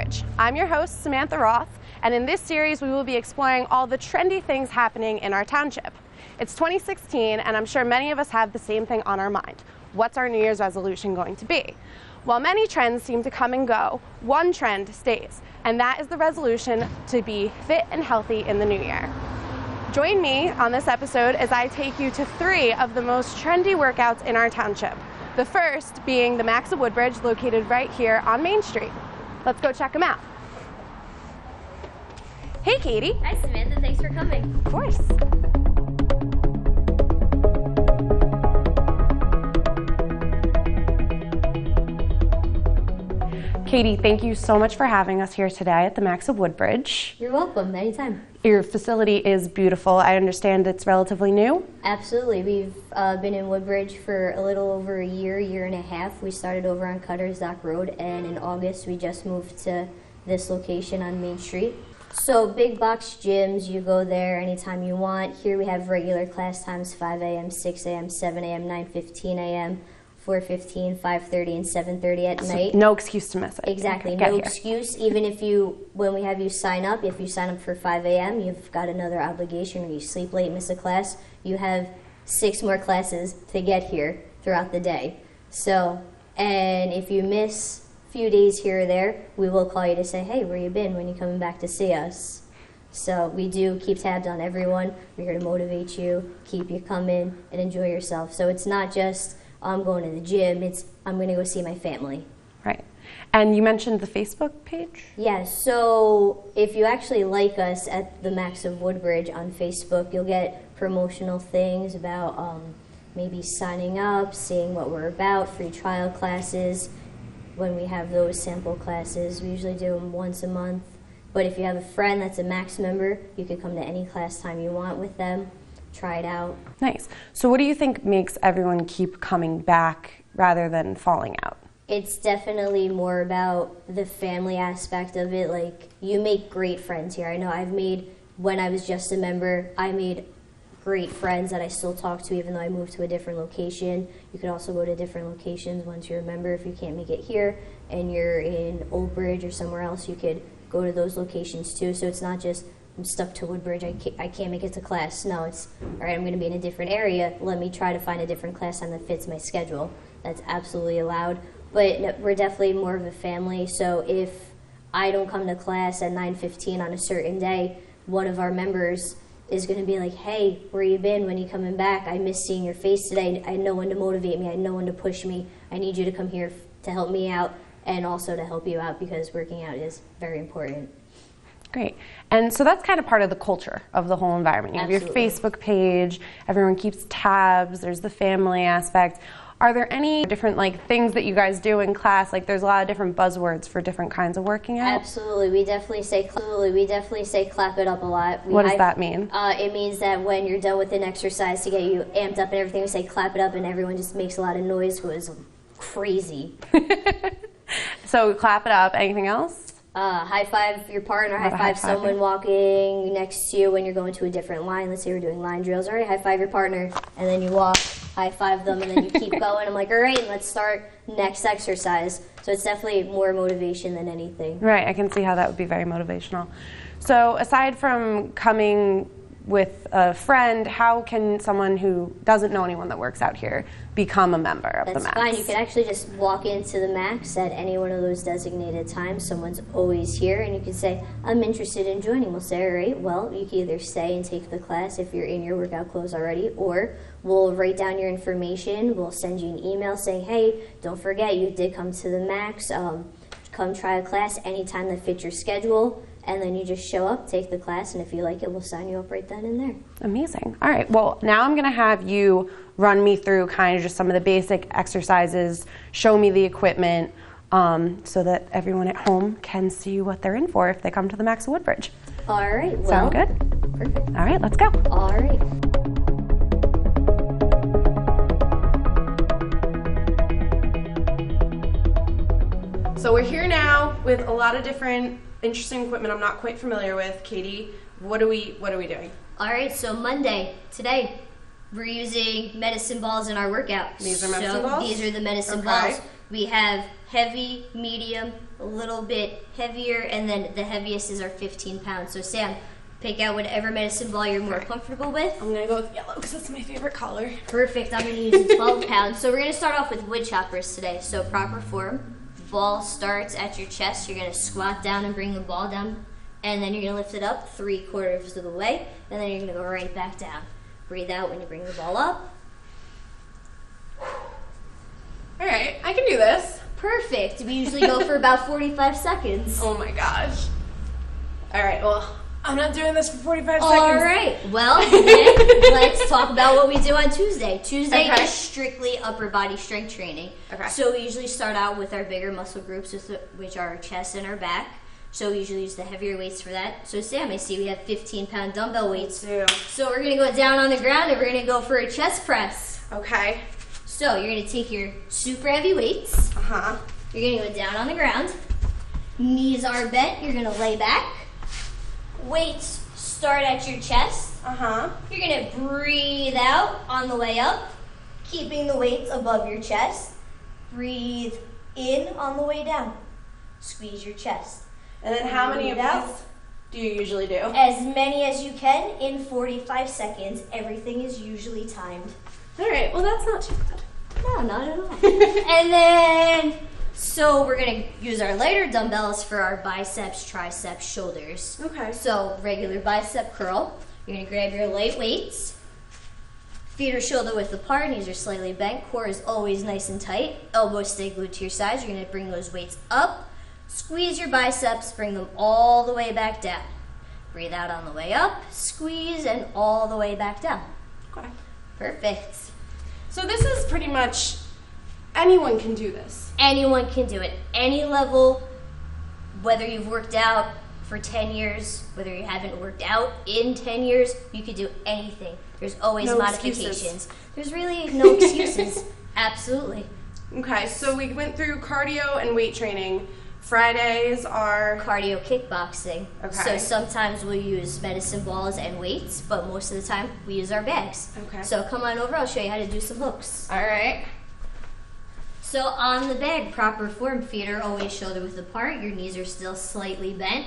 Woodbridge. I'm your host, Samantha Roth, and in this series we will be exploring all the trendy things happening in our township. It's 2016, and I'm sure many of us have the same thing on our mind. What's our New Year's resolution going to be? While many trends seem to come and go, one trend stays, and that is the resolution to be fit and healthy in the new year. Join me on this episode as I take you to 3 of the most trendy workouts in our township. The first being the Max of Woodbridge, located right here on Main Street. Let's go check them out. Hey, Katie. Hi, Samantha. Thanks for coming. Of course. Katie, thank you so much for having us here today at the Max of Woodbridge. You're welcome. Anytime. Your facility is beautiful. I understand it's relatively new? Absolutely. We've been in Woodbridge for a little over a year and a half. We started over on Cutter's Dock Road, and in August we just moved to this location on Main Street. So big box gyms, you go there anytime you want. Here we have regular class times, 5 a.m., 6 a.m., 7 a.m., 9:15 a.m., 4:15, 5:30, and 7:30 at night. No excuse to miss it. Exactly, no excuse. Even if when we have you sign up, if you sign up for 5 a.m., you've got another obligation, or you sleep late, miss a class, you have 6 more classes to get here throughout the day. So, and if you miss a few days here or there, we will call you to say, hey, where you been, when you coming back to see us? So we do keep tabs on everyone. We're here to motivate you, keep you coming, and enjoy yourself. So it's not just I'm going to the gym, it's I'm going to go see my family. Right. And you mentioned the Facebook page? Yes, so if you actually like us at the Max of Woodbridge on Facebook, you'll get promotional things about maybe signing up, seeing what we're about, free trial classes. When we have those sample classes, we usually do them once a month. But if you have a friend that's a Max member, you can come to any class time you want with them. Try it out. Nice. So what do you think makes everyone keep coming back rather than falling out? It's definitely more about the family aspect of it. Like, you make great friends here. I know when I was just a member, I made great friends that I still talk to even though I moved to a different location. You can also go to different locations once you're a member. If you can't make it here and you're in Old Bridge or somewhere else, you could go to those locations too. So it's not just I'm stuck to Woodbridge, I can't make it to class. No, it's, all right, I'm going to be in a different area. Let me try to find a different class time that fits my schedule. That's absolutely allowed. But no, we're definitely more of a family, so if I don't come to class at 9:15 on a certain day, one of our members is going to be like, hey, where you been? When you coming back? I miss seeing your face today. I had no one to motivate me. I had no one to push me. I need you to come here to help me out and also to help you out because working out is very important. Great. And so that's kind of part of the culture of the whole environment. You have your Facebook page, everyone keeps tabs, there's the family aspect. Are there any different things that you guys do in class? There's a lot of different buzzwords for different kinds of working out. Absolutely. We definitely say clap it up a lot. What does that mean? It means that when you're done with an exercise to get you amped up and everything, we say clap it up and everyone just makes a lot of noise. It was crazy. So clap it up. Anything else? High five your partner, high five someone walking next to you when you're going to a different line. Let's say we're doing line drills. All right, high five your partner, and then you walk, high five them, and then you keep going. I'm like, all right, let's start next exercise. So it's definitely more motivation than anything. Right, I can see how that would be very motivational. So aside from coming with a friend, how can someone who doesn't know anyone that works out here become a member of the Max? That's fine. You can actually just walk into the Max at any one of those designated times. Someone's always here, and you can say, I'm interested in joining. We'll say, all right, well, you can either stay and take the class if you're in your workout clothes already, or we'll write down your information. We'll send you an email saying, hey, don't forget, you did come to the Max. Come try a class anytime that fits your schedule. And then you just show up, take the class, and if you like it, we'll sign you up right then and there. Amazing. All right. Well, now I'm going to have you run me through kind of just some of the basic exercises, show me the equipment, so that everyone at home can see what they're in for if they come to the Max of Woodbridge. All right. Well, sound good? Perfect. All right. Let's go. All right. So we're here now with a lot of different interesting equipment I'm not quite familiar with. Katie, what are we doing? All right, so today, we're using medicine balls in our workout. These are medicine balls? These are the medicine balls. We have heavy, medium, a little bit heavier, and then the heaviest is our 15 pounds. So Sam, pick out whatever medicine ball you're more comfortable with. I'm gonna go with yellow because that's my favorite color. Perfect, I'm gonna use the 12 pounds. So we're gonna start off with wood choppers today. So proper form, ball starts at your chest. You're gonna squat down and bring the ball down, and then you're gonna lift it up 3/4 of the way, and then you're gonna go right back down. Breathe out when you bring the ball up. All right, I can do this. Perfect, we usually go for about 45 seconds. Oh my gosh. All right, well, I'm not doing this for 45 All seconds. right, well, then let's talk about what we do on Tuesday. Tuesday Okay. is strictly upper body strength training. Okay. So we usually start out with our bigger muscle groups, which are our chest and our back. So we usually use the heavier weights for that. So Sam, I see we have 15-pound dumbbell weights. Too. So we're gonna go down on the ground and we're gonna go for a chest press. Okay. So you're gonna take your super heavy weights. Uh-huh. You're gonna go down on the ground. Knees are bent, you're gonna lay back. Weights start at your chest. Uh-huh. You're gonna breathe out on the way up, keeping the weights above your chest. Breathe in on the way down. Squeeze your chest. And then how many of Breathe out. these do you usually do? As many as you can in 45 seconds. Everything is usually timed. All right, well, that's not too bad. No, not at all. And then, so we're gonna use our lighter dumbbells for our biceps, triceps, shoulders. Okay. So regular bicep curl. You're gonna grab your light weights. Feet are shoulder width apart, knees are slightly bent, core is always nice and tight. Elbows stay glued to your sides. You're gonna bring those weights up. Squeeze your biceps, bring them all the way back down. Breathe out on the way up, squeeze, and all the way back down. Okay. Perfect. So this is pretty much, anyone can do this. Anyone can do it, any level, whether you've worked out for 10 years, whether you haven't worked out in 10 years, you could do anything. There's always No modifications. excuses. There's really no excuses. Absolutely. Okay, so we went through cardio and weight training. Fridays are... Cardio kickboxing. Okay. So sometimes we'll use medicine balls and weights, but most of the time we use our bags. Okay. So come on over, I'll show you how to do some hooks. All right. So on the bag, proper form, feet are always shoulder width apart, your knees are still slightly bent.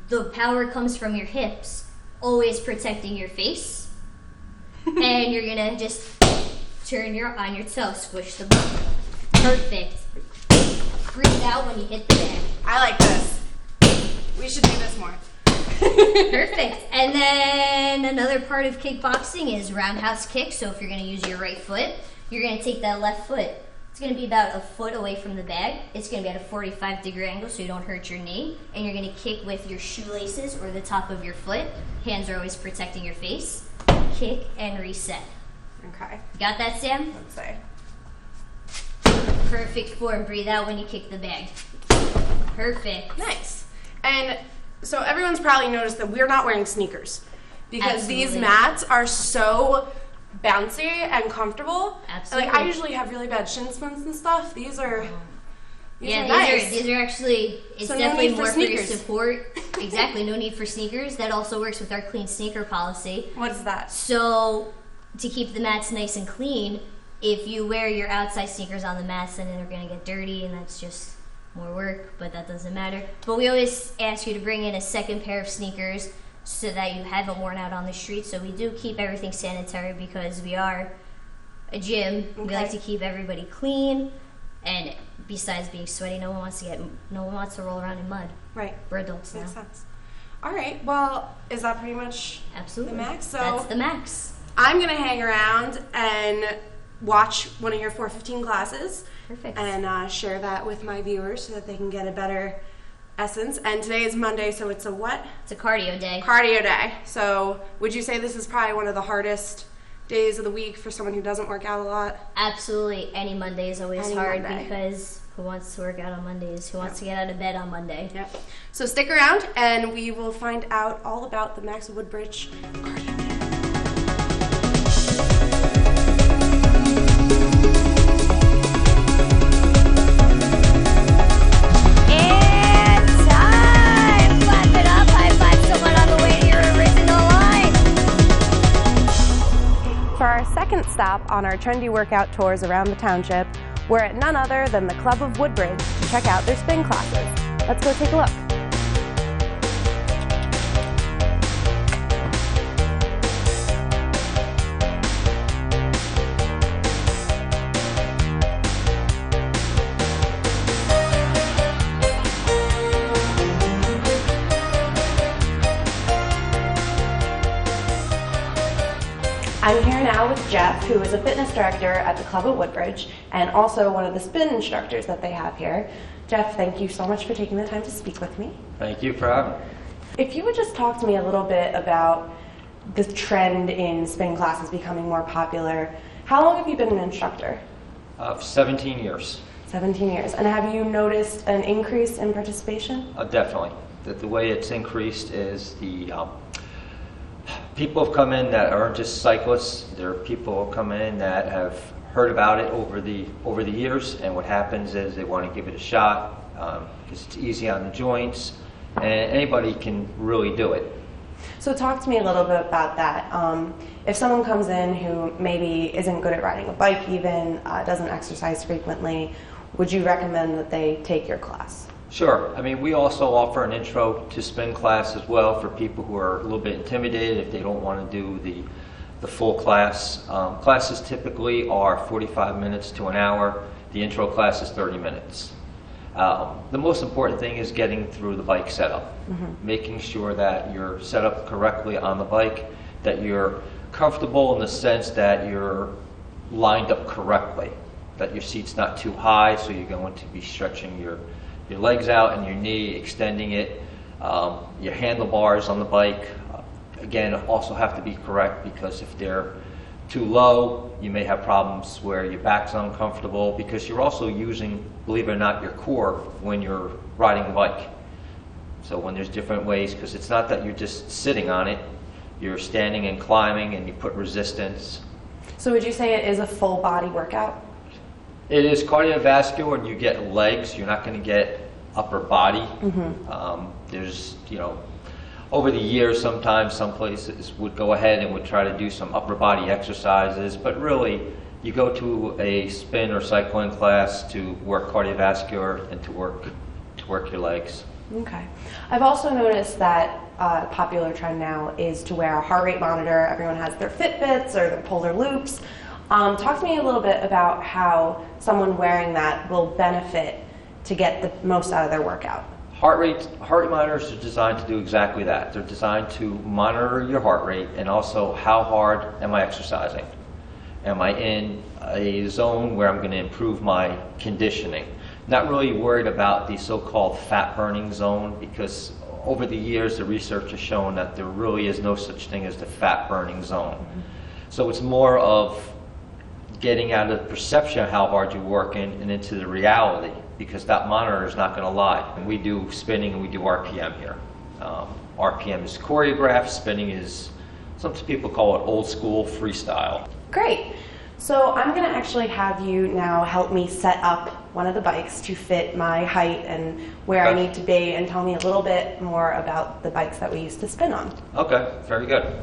The power comes from your hips, always protecting your face. And you're gonna just turn on your toe, squish the ball. Perfect. Breathe out when you hit the bag. I like this. We should do this more. Perfect. And then another part of kickboxing is roundhouse kick. So if you're gonna use your right foot, you're gonna take that left foot. It's gonna be about a foot away from the bag. It's gonna be at a 45-degree angle so you don't hurt your knee. And you're gonna kick with your shoelaces or the top of your foot. Hands are always protecting your face. Kick and reset. Okay. Got that, Sam? Let's see. Perfect form. Breathe out when you kick the bag. Perfect. Nice. And so everyone's probably noticed that we're not wearing sneakers because these Absolutely. mats are so bouncy and comfortable. Absolutely. Like I usually have really bad shin splints and stuff. These are Yeah, nice. these are actually, it's So no definitely need for more for your sneakers. support. Exactly, no need for sneakers. That also works with our clean sneaker policy. What is that? So to keep the mats nice and clean, if you wear your outside sneakers on the mats, then they're going to get dirty, and that's just more work, but that doesn't matter. But we always ask you to bring in a second pair of sneakers so that you haven't worn out on the street. So we do keep everything sanitary because we are a gym. We Okay. like to keep everybody clean, and besides being sweaty, no one wants to roll around in mud. Right. We're adults now. Makes sense. All right. Well, is that pretty much Absolutely. the max? So That's the max. I'm gonna hang around and watch one of your 415 classes Perfect. and share that with my viewers so that they can get a better essence. And today is Monday, so it's a what? It's a cardio day. Cardio day. So would you say this is probably one of the hardest days of the week for someone who doesn't work out a lot? Absolutely. Any Monday is always Any hard Monday. because who wants to work out on Mondays? Who wants to get out of bed on Monday? Yep. So stick around and we will find out all about the Max Woodbridge cardio day. It's time! Clap it up, high five someone on the way to your original line. For our second stop on our trendy workout tours around the township, We're at none other than the Club of Woodbridge to check out their spin classes. Let's go take a look. I'm here now with Jeff, who is a fitness director at the Club at Woodbridge and also one of the spin instructors that they have here. Jeff, thank you so much for taking the time to speak with me. Thank you for having me. If you would just talk to me a little bit about the trend in spin classes becoming more popular. How long have you been an instructor? 17 years. 17 years. And have you noticed an increase in participation? Definitely. The way it's increased is the people have come in that aren't just cyclists. There are people who have come in that have heard about it over the years, and what happens is they want to give it a shot because it's easy on the joints, and anybody can really do it. So talk to me a little bit about that. If someone comes in who maybe isn't good at riding a bike even, doesn't exercise frequently, would you recommend that they take your class? Sure. I mean, we also offer an intro to spin class as well for people who are a little bit intimidated if they don't want to do the full class. Classes typically are 45 minutes to an hour. The intro class is 30 minutes. The most important thing is getting through the bike setup, making sure that you're set up correctly on the bike, that you're comfortable in the sense that you're lined up correctly, that your seat's not too high, so you're going to be stretching your legs out and your knee, extending it. Your handlebars on the bike, again, also have to be correct, because if they're too low, you may have problems where your back's uncomfortable, because you're also using, believe it or not, your core when you're riding the bike. So when there's different ways, because it's not that you're just sitting on it, you're standing and climbing and you put resistance. So would you say it is a full body workout? It is cardiovascular, and you get legs. You're not going to get upper body. There's, over the years, sometimes some places would go ahead and would try to do some upper body exercises, but really, you go to a spin or cycling class to work cardiovascular and to work your legs. Okay. I've also noticed that a popular trend now is to wear a heart rate monitor. Everyone has their Fitbits or their Polar Loops. Talk to me a little bit about how someone wearing that will benefit to get the most out of their workout. Heart rate monitors are designed to do exactly that. They're designed to monitor your heart rate and also how hard am I exercising. Am I in a zone where I'm going to improve my conditioning? Not really worried about the so-called fat burning zone, because over the years the research has shown that there really is no such thing as the fat burning zone. So it's more of getting out of the perception of how hard you're working and into the reality, because that monitor is not going to lie. And we do spinning and we do RPM here. RPM is choreographed, spinning is, some people call it old school freestyle. Great. So I'm going to actually have you now help me set up one of the bikes to fit my height and where I need to be, and tell me a little bit more about the bikes that we used to spin on. Okay, very good.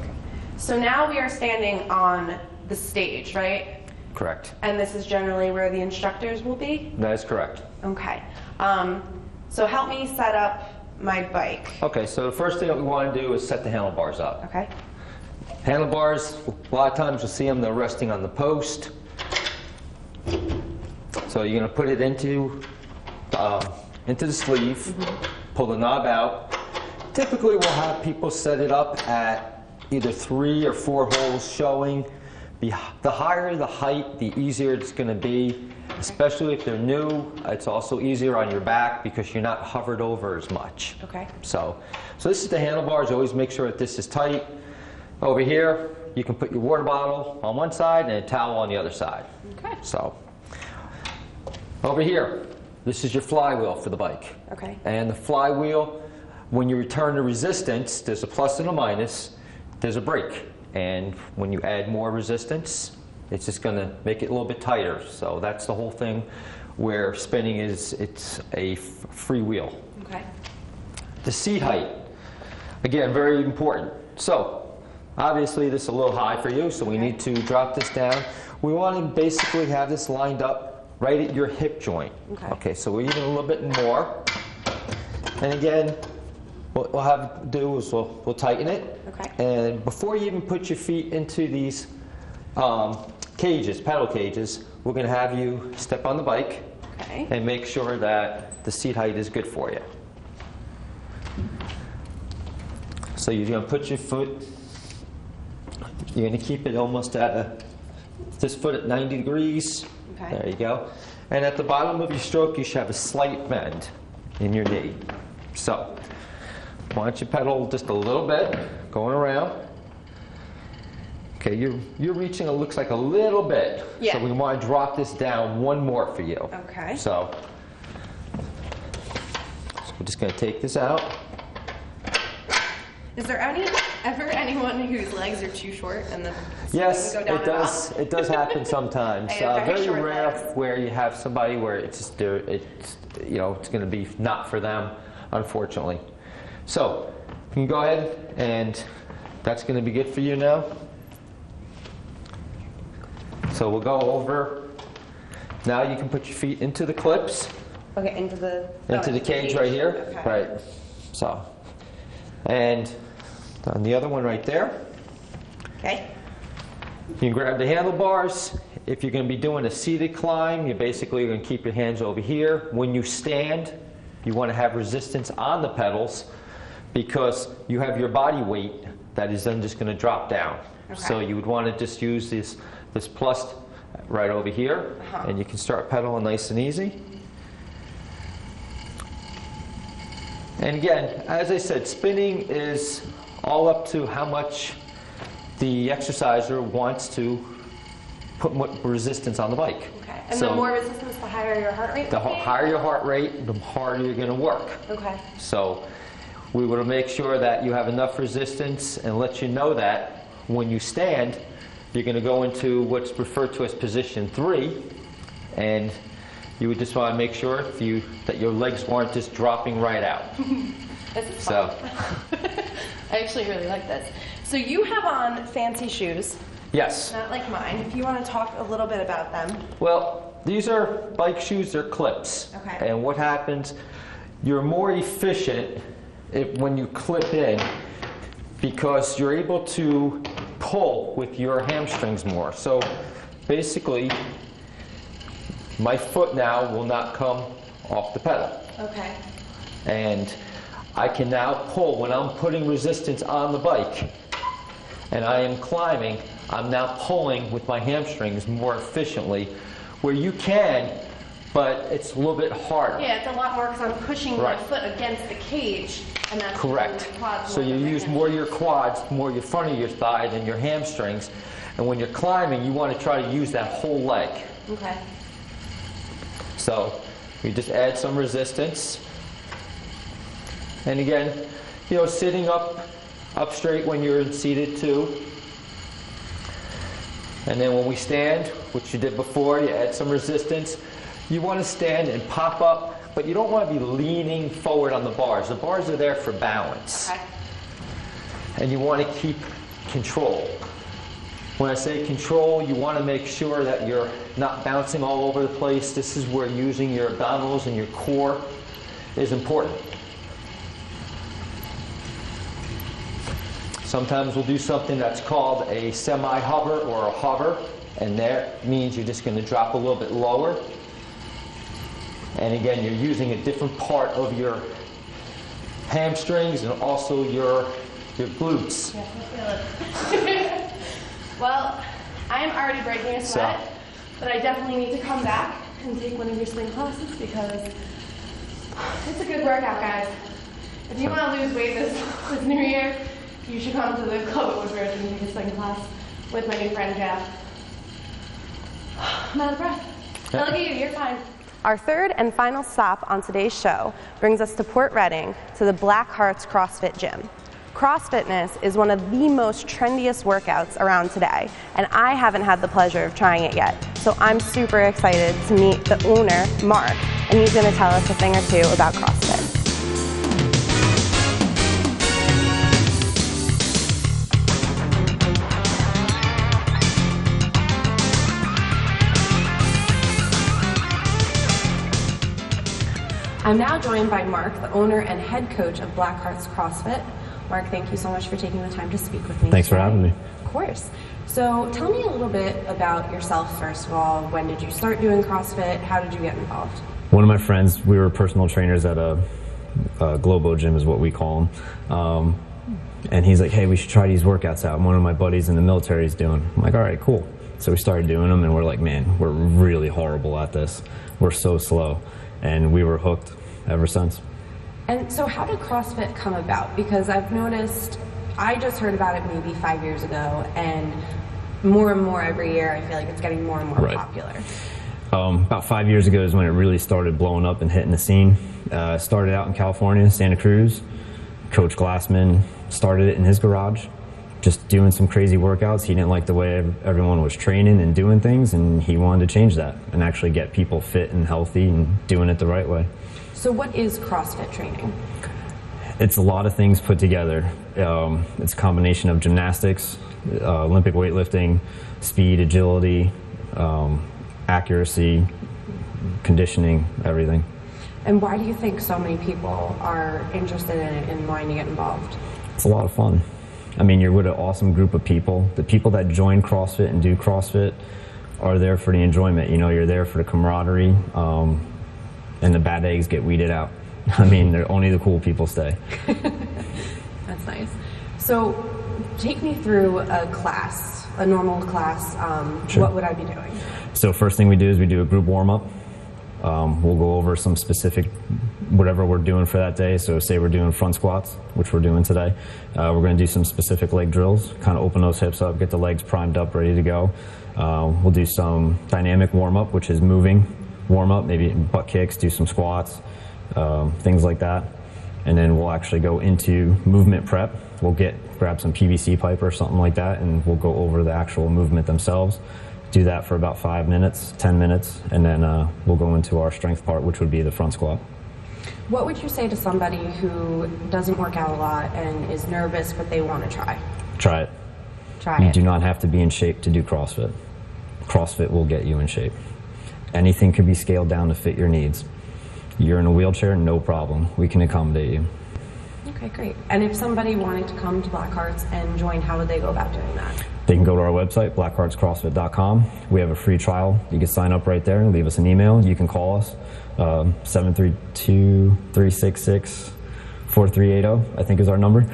So now we are standing on the stage, right? Correct. And this is generally where the instructors will be? That is correct. Okay. So help me set up my bike. Okay, so the first thing that we want to do is set the handlebars up. Okay. Handlebars, a lot of times you'll see them, they're resting on the post. So you're going to put it into the sleeve, pull the knob out. Typically we'll have people set it up at either 3 or 4 holes showing. The higher the height, the easier it's going to be, especially if they're new. It's also easier on your back because you're not hovered over as much. Okay. So this is the handlebars. Always make sure that this is tight. Over here, you can put your water bottle on one side and a towel on the other side. Okay. So over here, this is your flywheel for the bike. Okay. And the flywheel, when you return the resistance, there's a plus and a minus. There's a brake. And when you add more resistance, it's just going to make it a little bit tighter. So that's the whole thing where spinning is, it's a free wheel. Okay. The seat height, again, very important. So obviously this is a little high for you, so we need to drop this down. We want to basically have this lined up right at your hip joint. Okay. Okay, so we're even a little bit more. And again, what we'll have to do is we'll tighten it. Okay. And before you even put your feet into these cages, pedal cages, we're going to have you step on the bike. Okay. And make sure that the seat height is good for you. So you're going to put your foot, you're going to keep it almost at this foot at 90 degrees. Okay. There you go. And at the bottom of your stroke, you should have a slight bend in your knee. So why don't you pedal just a little bit, going around. Okay, you're reaching, it looks like a little bit. Yeah. So we want to drop this down one more for you. Okay. So we're just going to take this out. Is there ever anyone whose legs are too short and then Yes, go down it does. It does happen sometimes. I have very Very short rare legs. where you have somebody where it's just it's it's going to be not for them, unfortunately. So you can go ahead, and that's going to be good for you now. So we'll go over. Now you can put your feet into the clips. Okay, into the Cage right here. Okay. Right. So, and on the other one right there. Okay. You can grab the handlebars. If you're going to be doing a seated climb, you're basically going to keep your hands over here. When you stand, you want to have resistance on the pedals because you have your body weight that is then just going to drop down. Okay. So you would want to just use this plus right over here, and you can start pedaling nice and easy. And again, as I said, spinning is all up to how much the exerciser wants to put more resistance on the bike. Okay. And So the more resistance, the higher your heart rate? the higher your heart rate, the harder you're going to work. Okay. So we want to make sure that you have enough resistance and let you know that when you stand, you're going to go into what's referred to as position 3, and you would just want to make sure that your legs weren't just dropping right out. This is So, fun. I actually really like this. So you have on fancy shoes, yes. not like mine. If you want to talk a little bit about them. Well, these are bike shoes, they're clips. Okay. And what happens, you're more efficient when you clip in because you're able to pull with your hamstrings more. So basically, my foot now will not come off the pedal. Okay. And I can now pull when I'm putting resistance on the bike and I am climbing, I'm now pulling with my hamstrings more efficiently where you can, but it's a little bit harder. Yeah, it's a lot more because I'm pushing my Right. foot against the cage, and that's Correct. using my quads So more you than my use hamstrings. more your quads, more your front of your thigh than your hamstrings. And when you're climbing, you want to try to use that whole leg. Okay. So you just add some resistance. And again, sitting up straight when you're seated too. And then when we stand, which you did before, you add some resistance. You want to stand and pop up, but you don't want to be leaning forward on the bars. The bars are there for balance. Okay. And you want to keep control. When I say control, you want to make sure that you're not bouncing all over the place. This is where using your abdominals and your core is important. Sometimes we'll do something that's called a semi-hover or a hover, and that means you're just going to drop a little bit lower. And again, you're using a different part of your hamstrings and also your glutes. Yes, I feel it. Well, I'm already breaking a sweat, but I definitely need to come back and take one of your swing classes because it's a good workout, guys. If you want to lose weight this new year, you should come to the club at Woodbridge and take a swing class with my new friend Jeff. I'm out of breath. Look at you, you're fine. Our third and final stop on today's show brings us to Port Reading to the Black Hearts CrossFit Gym. CrossFitness is one of the most trendiest workouts around today, and I haven't had the pleasure of trying it yet. So I'm super excited to meet the owner, Mark, and he's going to tell us a thing or two about CrossFit. I'm now joined by Mark, the owner and head coach of Blackheart's CrossFit. Mark, thank you so much for taking the time to speak with me. Thanks for having me. Of course. So tell me a little bit about yourself, first of all. When did you start doing CrossFit? How did you get involved? One of my friends, we were personal trainers at a Globo gym is what we call them. And he's like, hey, we should try these workouts out. And one of my buddies in the military is doing. I'm like, all right, cool. So we started doing them, and we're like, man, we're really horrible at this. We're so slow. And we were hooked ever since. And so how did CrossFit come about? Because I've noticed, I just heard about it maybe 5 years ago, and more every year, I feel like it's getting more and more popular. About 5 years ago is when it really started blowing up and hitting the scene. Started out in California, Santa Cruz. Coach Glassman started it in his garage, just doing some crazy workouts. He didn't like the way everyone was training and doing things, and he wanted to change that and actually get people fit and healthy and doing it the right way. So what is CrossFit training? It's a lot of things put together. It's a combination of gymnastics, Olympic weightlifting, speed, agility, accuracy, conditioning, everything. And why do you think so many people are interested in it and wanting to get involved? It's a lot of fun. I mean, you're with an awesome group of people. The people that join CrossFit and do CrossFit are there for the enjoyment. You know, you're there for the camaraderie, and the bad eggs get weeded out. I mean, only the cool people stay. That's nice. So take me through a class, a normal class. Sure. What would I be doing? So first thing we do is we do a group warm-up. We'll go over some specific, whatever we're doing for that day. So say we're doing front squats, which we're doing today. We're going to do some specific leg drills, kind of open those hips up, get the legs primed up, ready to go. We'll do some dynamic warm-up, which is moving warm-up, maybe butt kicks, do some squats, things like that. And then we'll actually go into movement prep. We'll grab some PVC pipe or something like that, and we'll go over the actual movement themselves. Do that for about 5 minutes, 10 minutes, and then we'll go into our strength part, which would be the front squat. What would you say to somebody who doesn't work out a lot and is nervous, but they want to try? Try it. You do not have to be in shape to do CrossFit. CrossFit will get you in shape. Anything can be scaled down to fit your needs. You're in a wheelchair, no problem. We can accommodate you. Okay, great. And if somebody wanted to come to Blackheart's and join, how would they go about doing that? They can go to our website, blackheartscrossfit.com. We have a free trial. You can sign up right there and leave us an email. You can call us, 732-366-4380, I think is our number.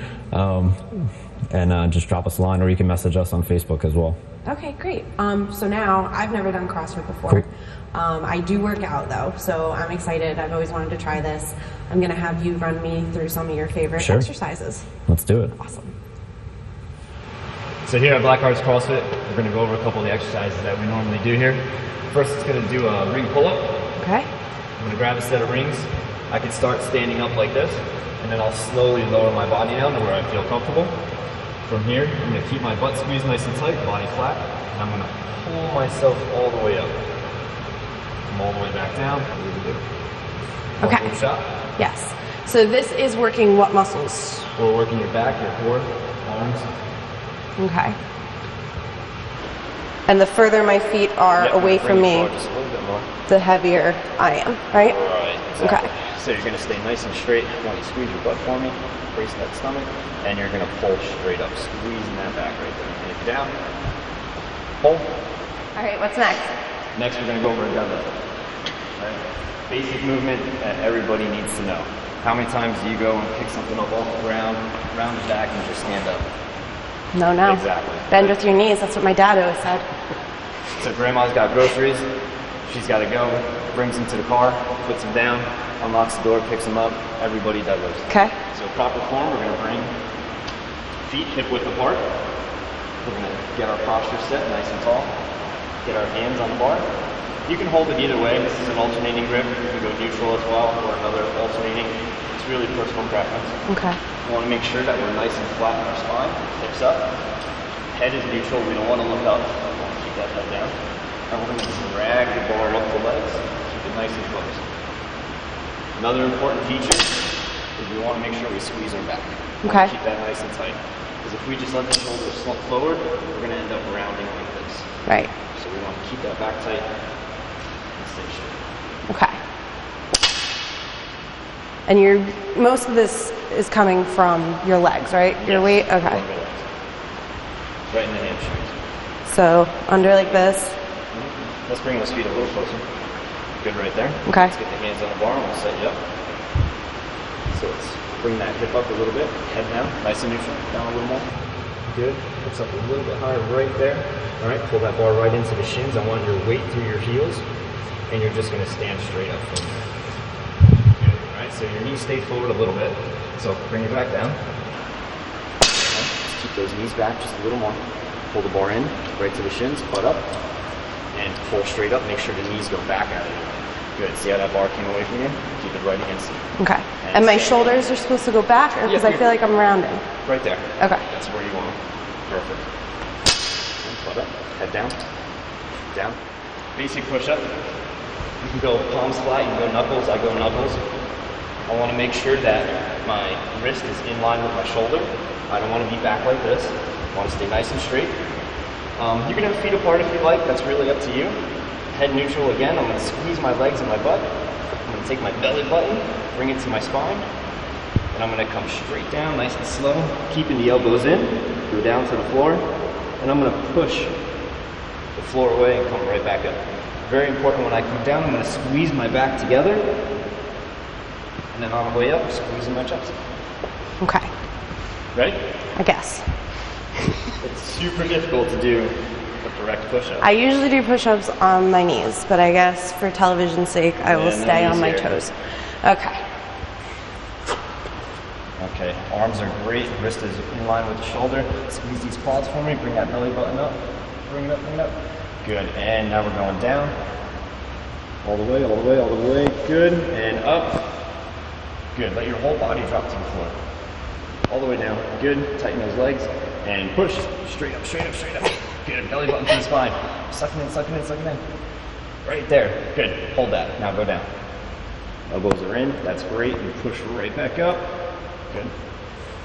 And just drop us a line, or you can message us on Facebook as well. Okay, great. So now, I've never done CrossFit before. Cool. I do work out though, so I'm excited. I've always wanted to try this. I'm going to have you run me through some of your favorite exercises. Let's do it. Awesome. So here at Blackheart's CrossFit, we're going to go over a couple of the exercises that we normally do here. First, it's going to do a ring pull-up. Okay. I'm going to grab a set of rings. I can start standing up like this, and then I'll slowly lower my body down to where I feel comfortable. From here, I'm going to keep my butt squeezed nice and tight, body flat, and I'm going to pull myself all the way up. Come all the way back down. Okay. One shot. Yes. So this is working what muscles? We're working your back, your core, arms. Okay. And the further my feet are away from me, just a little bit more. the heavier I am, right? Right, exactly. Okay. So you're going to stay nice and straight. You want to squeeze your butt for me, brace that stomach, and you're going to pull straight up, squeezing that back right there. Take it down, pull. All right, what's next? Next, we're going to go over a deadlift. Right? Basic movement that everybody needs to know. How many times do you go and pick something up off the ground, round the back, and just stand up? No. Exactly. Bend with your knees. That's what my dad always said. So grandma's got groceries. She's got to go, brings them to the car, puts them down, unlocks the door, picks them up. Everybody deadlifts. Okay. So proper form, we're going to bring feet hip width apart. We're going to get our posture set nice and tall. Get our hands on the bar. You can hold it either way. This is an alternating grip. You can go neutral as well, or another alternating. It's really personal preference. Okay. We want to make sure that we're nice and flat in our spine, hips up. Head is neutral. We don't want to look up. We want to keep that head down. And we're going to drag the bar up the legs. Keep it nice and close. Another important feature is we want to make sure we squeeze our back. Okay. Keep that nice and tight. Because if we just let the shoulders slump forward, we're going to end up rounding like this. Right. So we want to keep that back tight and stay straight. Okay. And most of this is coming from your legs, right? Your weight? Okay. Right in the hamstrings. So under like this. Let's bring those feet a little closer. Good right there. Okay. Let's get the hands on the bar and we'll set you up. So let's bring that hip up a little bit. Head down, nice and neutral. Down a little more. Good. Hips up a little bit higher right there. All right, pull that bar right into the shins. I want your weight through your heels. And you're just going to stand straight up from there. Good. All right, so your knees stay forward a little bit. So bring it back down. Okay. Keep those knees back just a little more. Pull the bar in, right to the shins, butt up. And pull straight up. Make sure the knees go back out of you. Good. See how that bar came away from you? Keep it right against you. Okay. And my shoulders are supposed to go back, or because I feel like I'm rounding? Right there. Okay. That's where you want them. Perfect. And butt up. Head down. Down. Basic push-up. You can go palms flat, you can go knuckles, I go knuckles. I want to make sure that my wrist is in line with my shoulder. I don't want to be back like this. I want to stay nice and straight. You can have feet apart if you like, that's really up to you. Head neutral again, I'm going to squeeze my legs and my butt. I'm going to take my belly button, bring it to my spine. And I'm going to come straight down, nice and slow, keeping the elbows in, go down to the floor. And I'm going to push the floor away and come right back up. Very important, when I come down, I'm going to squeeze my back together. And then on the way up, squeezing my chest. Okay. Ready? I guess. It's super difficult to do a direct push-up. I usually do push-ups on my knees, but I guess for television's sake, I will stay on my toes. Okay. Okay, arms are great. Wrist is in line with the shoulder. Squeeze these quads for me. Bring that belly button up. Bring it up, bring it up. Good, and now we're going down. All the way, all the way, all the way. Good, and up. Good, let your whole body drop to the floor. All the way down. Good, tighten those legs. And push. Straight up, straight up, straight up. Good, belly button to the spine. Sucking in, sucking in, sucking in. Right there. Good, hold that. Now go down. Elbows are in. That's great. You push right back up. Good.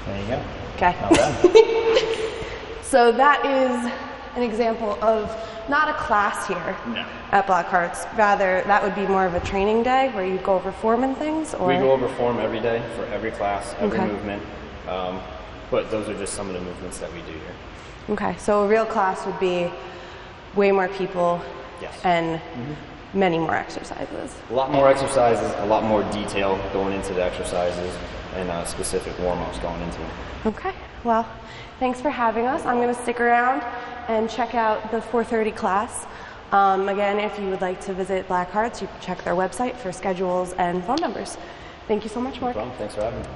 There you go. Okay. Not bad. So that is an example of not a class here at Black Hearts. Rather, that would be more of a training day where you go over form and things? Or? We go over form every day for every class, every Okay. movement. But those are just some of the movements that we do here. Okay, so a real class would be way more people and many more exercises. A lot more exercises, a lot more detail going into the exercises, and specific warm-ups going into them. Okay, well, thanks for having us. I'm going to stick around and check out the 4:30 class. Again, if you would like to visit Black Hearts, you can check their website for schedules and phone numbers. Thank you so much, Mark. No problem. Thanks for having me.